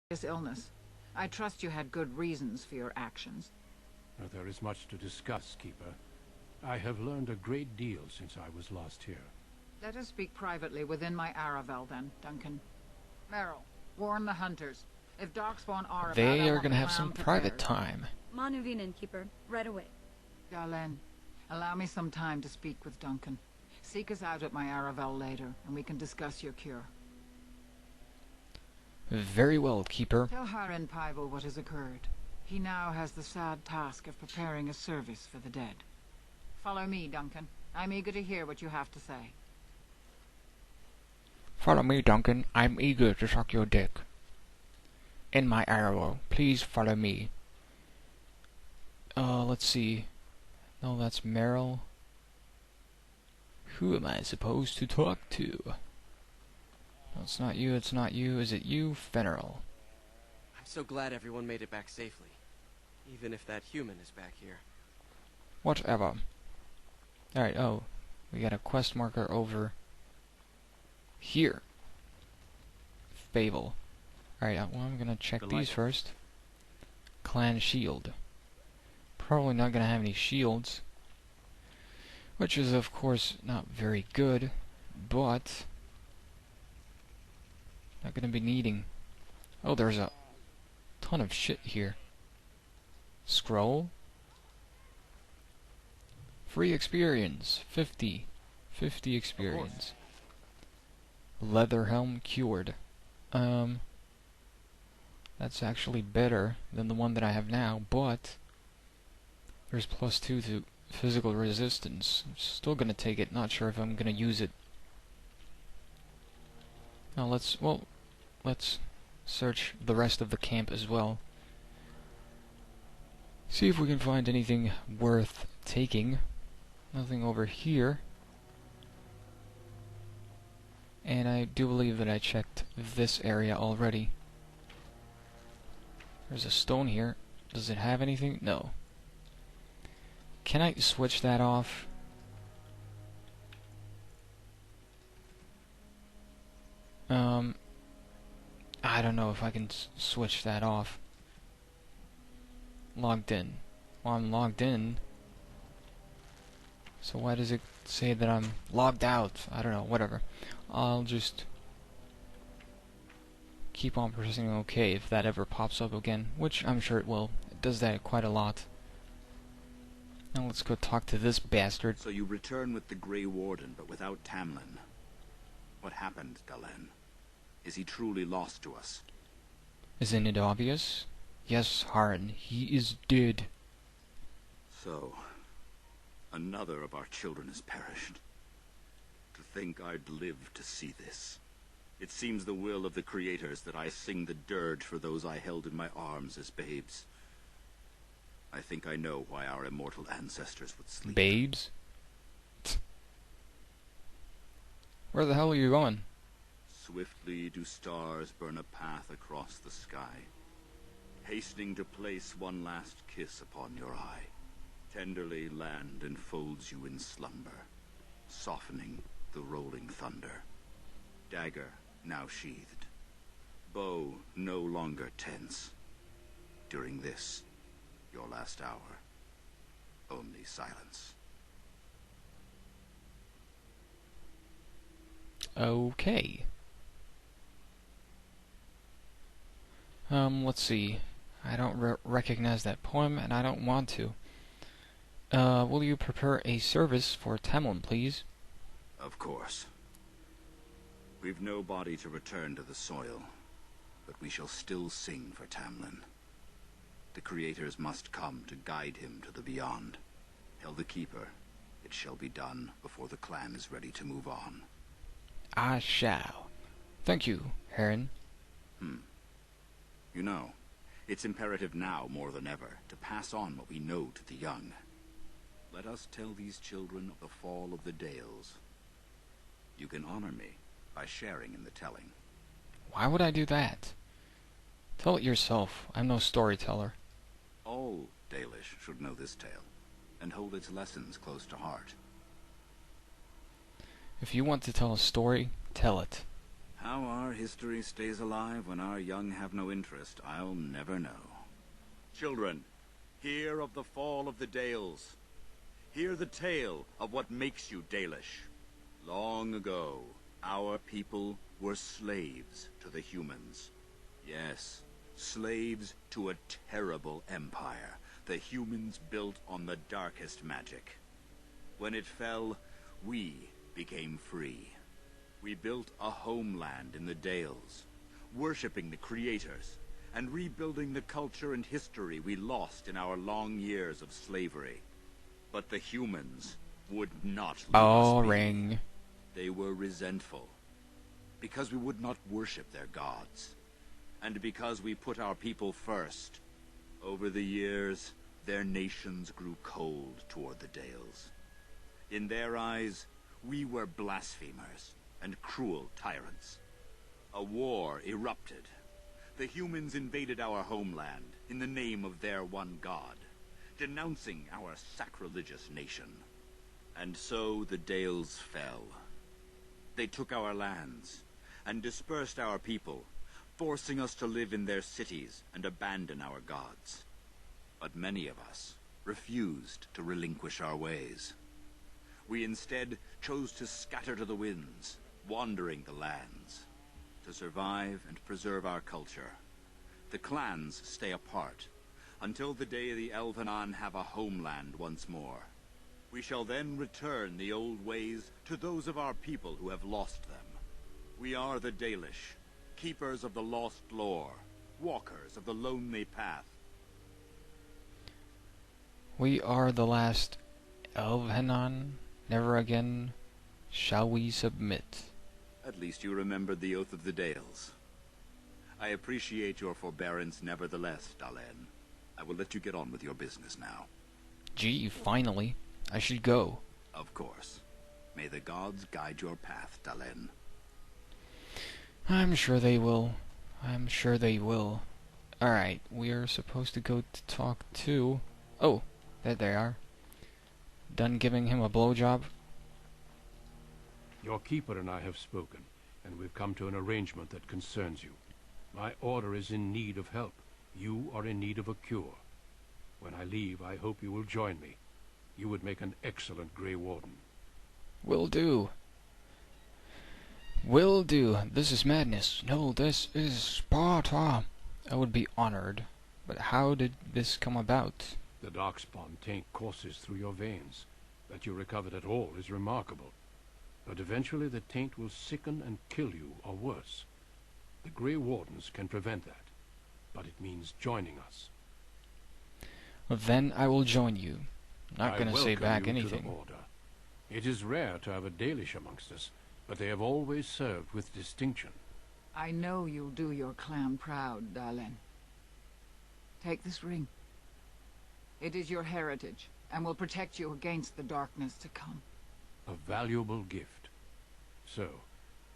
This illness. I trust you had good reasons for your actions. There is much to discuss, Keeper. I have learned a great deal since I was last here. Let us speak privately within my Aravel then, Duncan. Merrill, warn the hunters. If darkspawn are about, They I are want gonna the have clan some prepared. private time. Manuvinen, Keeper, right away. Dalen, allow me some time to speak with Duncan. Seek us out at my Aravel later, and we can discuss your cure. Very well, Keeper. Tell Harin Paival what has occurred. He now has the sad task of preparing a service for the dead. Follow me, Duncan. I'm eager to hear what you have to say. Follow me, Duncan. I'm eager to suck your dick. In my arrow. Please follow me. Let's see. No, that's Merrill. Who am I supposed to talk to? No, it's not you, it's not you. Is it you, Fenneral? I'm so glad everyone made it back safely. Even if that human is back here. Whatever. Alright, oh. We got a quest marker over here. Fable. Alright, well, I'm gonna check these first. Clan shield. Probably not gonna have any shields. Which is, of course, not very good. But not gonna be needing. Oh, there's a ton of shit here. Scroll. Free experience. 50 experience. Leather helm cured. That's actually better than the one that I have now, but there's +2 to physical resistance. I'm still gonna take it, not sure if I'm gonna use it. Now let's search the rest of the camp as well. See if we can find anything worth taking. Nothing over here. And I do believe that I checked this area already. There's a stone here. Does it have anything? No. Can I switch that off? I don't know if I can switch that off. Logged in. Well, I'm logged in. So why does it say that I'm logged out? I don't know, whatever. I'll just keep on pressing OK if that ever pops up again, which I'm sure it will. It does that quite a lot. Now let's go talk to this bastard. So you return with the Grey Warden, but without Tamlin. What happened, Dalen? Is he truly lost to us? Isn't it obvious? Yes, Harin, he is dead. So, another of our children has perished. To think I'd live to see this. It seems the will of the creators that I sing the dirge for those I held in my arms as babes. I think I know why our immortal ancestors would sleep. Babes? Where the hell are you going? Swiftly do stars burn a path across the sky, hastening to place one last kiss upon your eye. Tenderly land enfolds you in slumber, softening the rolling thunder. Dagger now sheathed, bow no longer tense. During this, your last hour, only silence. Okay. Let's see. I don't recognize that poem, and I don't want to. Will you prepare a service for Tamlin, please? Of course. We've no body to return to the soil, but we shall still sing for Tamlin. The creators must come to guide him to the beyond. Tell the Keeper, it shall be done before the clan is ready to move on. I shall. Thank you, Harin. You know, it's imperative now more than ever to pass on what we know to the young. Let us tell these children of the fall of the Dales. You can honor me by sharing in the telling. Why would I do that? Tell it yourself. I'm no storyteller. All Dalish should know this tale, and hold its lessons close to heart. If you want to tell a story, tell it. How our history stays alive when our young have no interest, I'll never know. Children, hear of the fall of the Dales. Hear the tale of what makes you Dalish. Long ago, our people were slaves to the humans. Yes, slaves to a terrible empire the humans built on the darkest magic. When it fell, we became free. We built a homeland in the Dales, worshipping the creators, and rebuilding the culture and history we lost in our long years of slavery. But the humans would not let us be. Boring. They were resentful, because we would not worship their gods, and because we put our people first. Over the years, their nations grew cold toward the Dales. In their eyes, we were blasphemers and cruel tyrants. A war erupted. The humans invaded our homeland in the name of their one god, denouncing our sacrilegious nation. And so the Dales fell. They took our lands and dispersed our people, forcing us to live in their cities and abandon our gods. But many of us refused to relinquish our ways. We instead chose to scatter to the winds, wandering the lands. To survive and preserve our culture, the clans stay apart, until the day the Elvenon have a homeland once more. We shall then return the old ways to those of our people who have lost them. We are the Dalish, keepers of the lost lore, walkers of the lonely path. We are the last Elvenon. Never again shall we submit. At least you remembered the Oath of the Dales. I appreciate your forbearance nevertheless, Dalen. I will let you get on with your business now. Gee, finally. I should go. Of course. May the gods guide your path, Dalen. I'm sure they will. I'm sure they will. Alright, we are supposed to go to talk to... Oh, there they are. Done giving him a blowjob? Your keeper and I have spoken, and we've come to an arrangement that concerns you. My order is in need of help. You are in need of a cure. When I leave, I hope you will join me. You would make an excellent Grey Warden. Will do. Will do. This is madness. No, this is Sparta. I would be honored. But how did this come about? The darkspawn taint courses through your veins. That you recovered at all is remarkable. But eventually the taint will sicken and kill you, or worse. The Grey Wardens can prevent that. But it means joining us. Then I will join you. Not going to say back To anything. the order. It is rare to have a Dalish amongst us, but they have always served with distinction. I know you'll do your clan proud, Dalen. Take this ring. It is your heritage, and will protect you against the darkness to come. A valuable gift. So,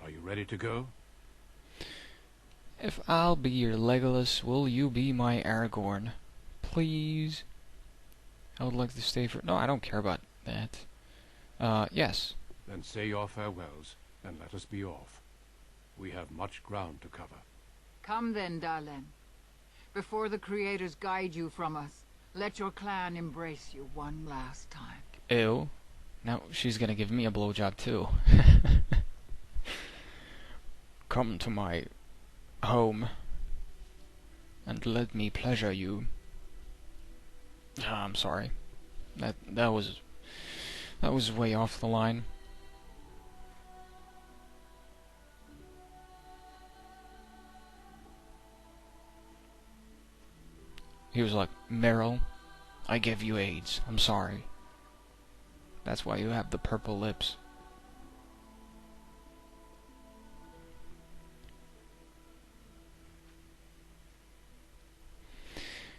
are you ready to go? If I'll be your Legolas, will you be my Aragorn? Please? I would like to stay for... No, I don't care about that. Yes. Then say your farewells, and let us be off. We have much ground to cover. Come then, Dalen. Before the creators guide you from us, let your clan embrace you one last time. Ew. Now she's gonna give me a blowjob too. Come to my home and let me pleasure you. I'm sorry. That was way off the line. He was like, Meryl, I gave you AIDS. I'm sorry. That's why you have the purple lips.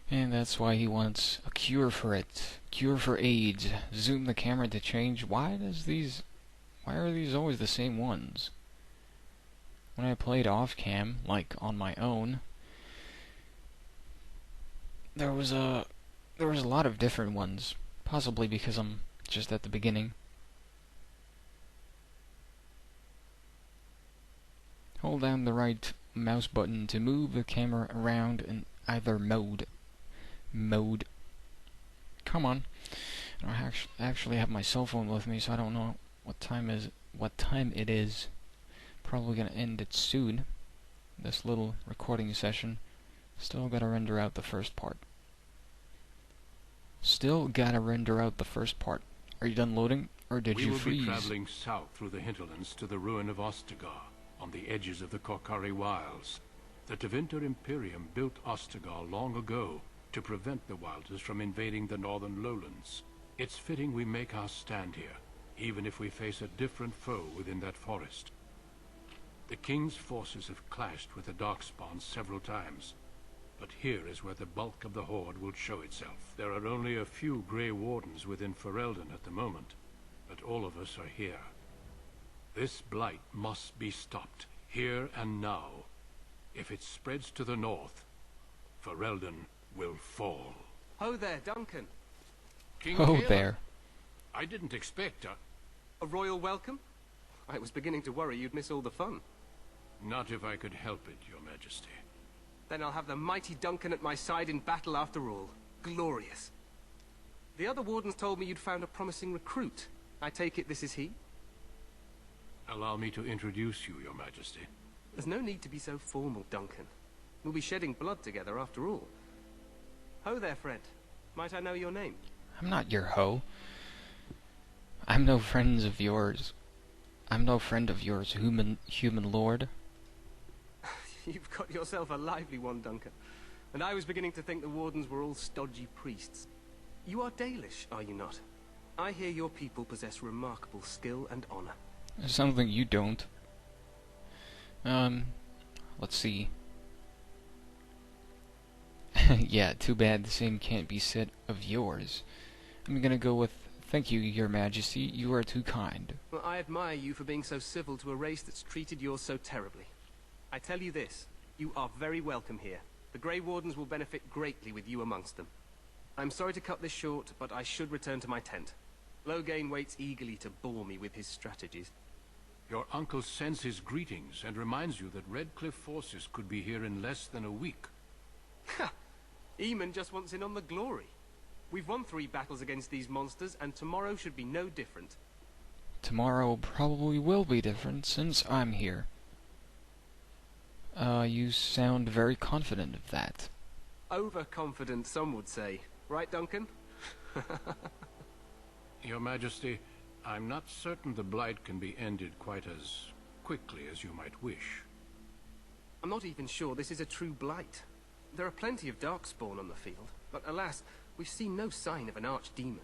And that's why he wants a cure for it. Cure for AIDS. Zoom the camera to change. Why are these always the same ones? When I played off cam, like on my own, there was a lot of different ones. Possibly because I'm just at the beginning. Hold down the right mouse button to move the camera around in either mode. Come on. I don't actually have my cell phone with me, so I don't know what time it is. Probably gonna end it soon. This little recording session. Still gotta render out the first part. Are you done loading, or did you freeze? We will be traveling south through the hinterlands to the ruin of Ostagar, on the edges of the Korkari Wilds. The Tevinter Imperium built Ostagar long ago to prevent the Wilders from invading the northern lowlands. It's fitting we make our stand here, even if we face a different foe within that forest. The King's forces have clashed with the Darkspawn several times, but here is where the bulk of the Horde will show itself. There are only a few Grey Wardens within Ferelden at the moment, but all of us are here. This blight must be stopped, here and now. If it spreads to the north, Ferelden will fall. Ho there, Duncan. King Oh, Caleb, there. I didn't expect A royal welcome? I was beginning to worry you'd miss all the fun. Not if I could help it, Your Majesty. Then I'll have the mighty Duncan at my side in battle after all. Glorious. The other Wardens told me you'd found a promising recruit. I take it this is he? Allow me to introduce you, Your Majesty. There's no need to be so formal, Duncan. We'll be shedding blood together after all. Ho there, friend. Might I know your name? I'm not your hoe. I'm no friend of yours, human lord. You've got yourself a lively one, Duncan. And I was beginning to think the Wardens were all stodgy priests. You are Dalish, are you not? I hear your people possess remarkable skill and honor. Something you don't. Let's see. Yeah, too bad the same can't be said of yours. I'm gonna go with, thank you, Your Majesty, you are too kind. Well, I admire you for being so civil to a race that's treated yours so terribly. I tell you this, you are very welcome here. The Grey Wardens will benefit greatly with you amongst them. I'm sorry to cut this short, but I should return to my tent. Loghain waits eagerly to bore me with his strategies. Your uncle sends his greetings and reminds you that Redcliffe forces could be here in less than a week. Ha! Eamon just wants in on the glory. We've won 3 battles against these monsters, and tomorrow should be no different. Tomorrow probably will be different, since I'm here. You sound very confident of that. Overconfident, some would say. Right, Duncan? Your Majesty, I'm not certain the blight can be ended quite as quickly as you might wish. I'm not even sure this is a true blight. There are plenty of Darkspawn on the field, but alas, we've seen no sign of an archdemon.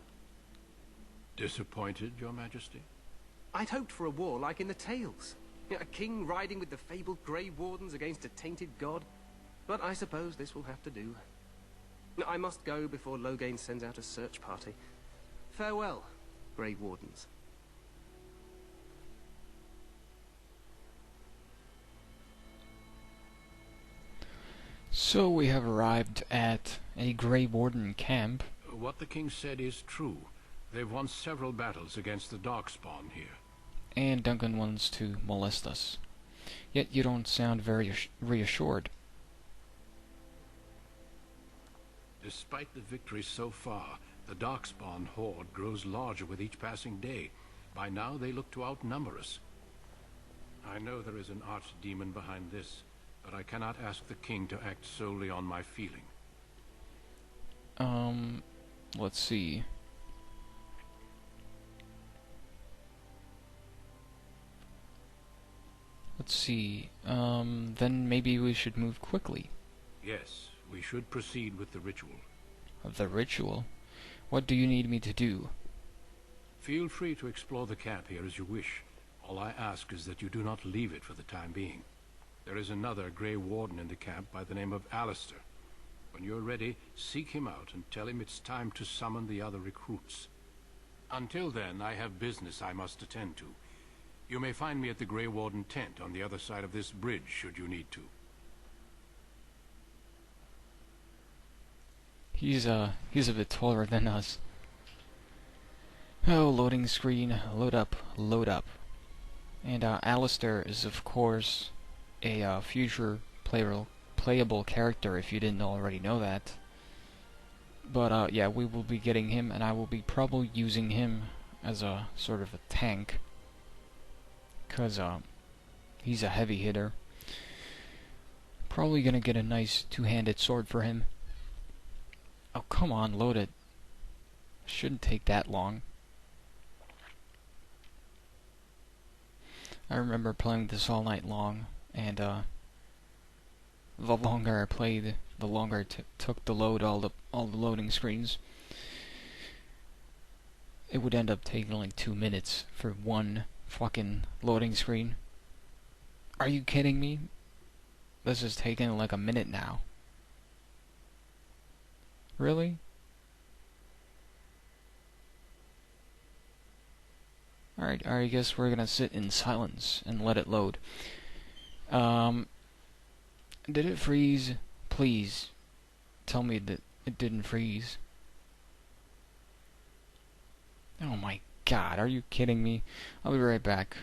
Disappointed, Your Majesty? I'd hoped for a war like in the tales. A king riding with the fabled Grey Wardens against a tainted god. But I suppose this will have to do. I must go before Loghain sends out a search party. Farewell, Grey Wardens. So we have arrived at a Grey Warden camp. What the king said is true. They've won several battles against the Darkspawn here. And Duncan wants to molest us. Yet you don't sound very reassured. Despite the victory so far, the Darkspawn horde grows larger with each passing day. By now they look to outnumber us. I know there is an archdemon behind this, but I cannot ask the king to act solely on my feeling. Let's see. Then maybe we should move quickly. Yes, we should proceed with the ritual. The ritual? What do you need me to do? Feel free to explore the camp here as you wish. All I ask is that you do not leave it for the time being. There is another Grey Warden in the camp by the name of Alistair. When you're ready, seek him out and tell him it's time to summon the other recruits. Until then, I have business I must attend to. You may find me at the Grey Warden tent on the other side of this bridge, should you need to. He's a bit taller than us. Oh, loading screen, load up, load up. And Alistair is, of course, a future playable character if you didn't already know that. But yeah, we will be getting him, and I will be probably using him as a sort of a tank, because he's a heavy hitter. Probably gonna get a nice two-handed sword for him. Oh, come on, load it. Shouldn't take that long. I remember playing this all night long, and the longer I played, the longer it took to load all the loading screens. It would end up taking like 2 minutes for one fucking loading screen. Are you kidding me? This is taking like a minute now. Really? Alright, I guess we're gonna sit in silence and let it load. Did it freeze? Please tell me that it didn't freeze. Oh my god, are you kidding me? I'll be right back.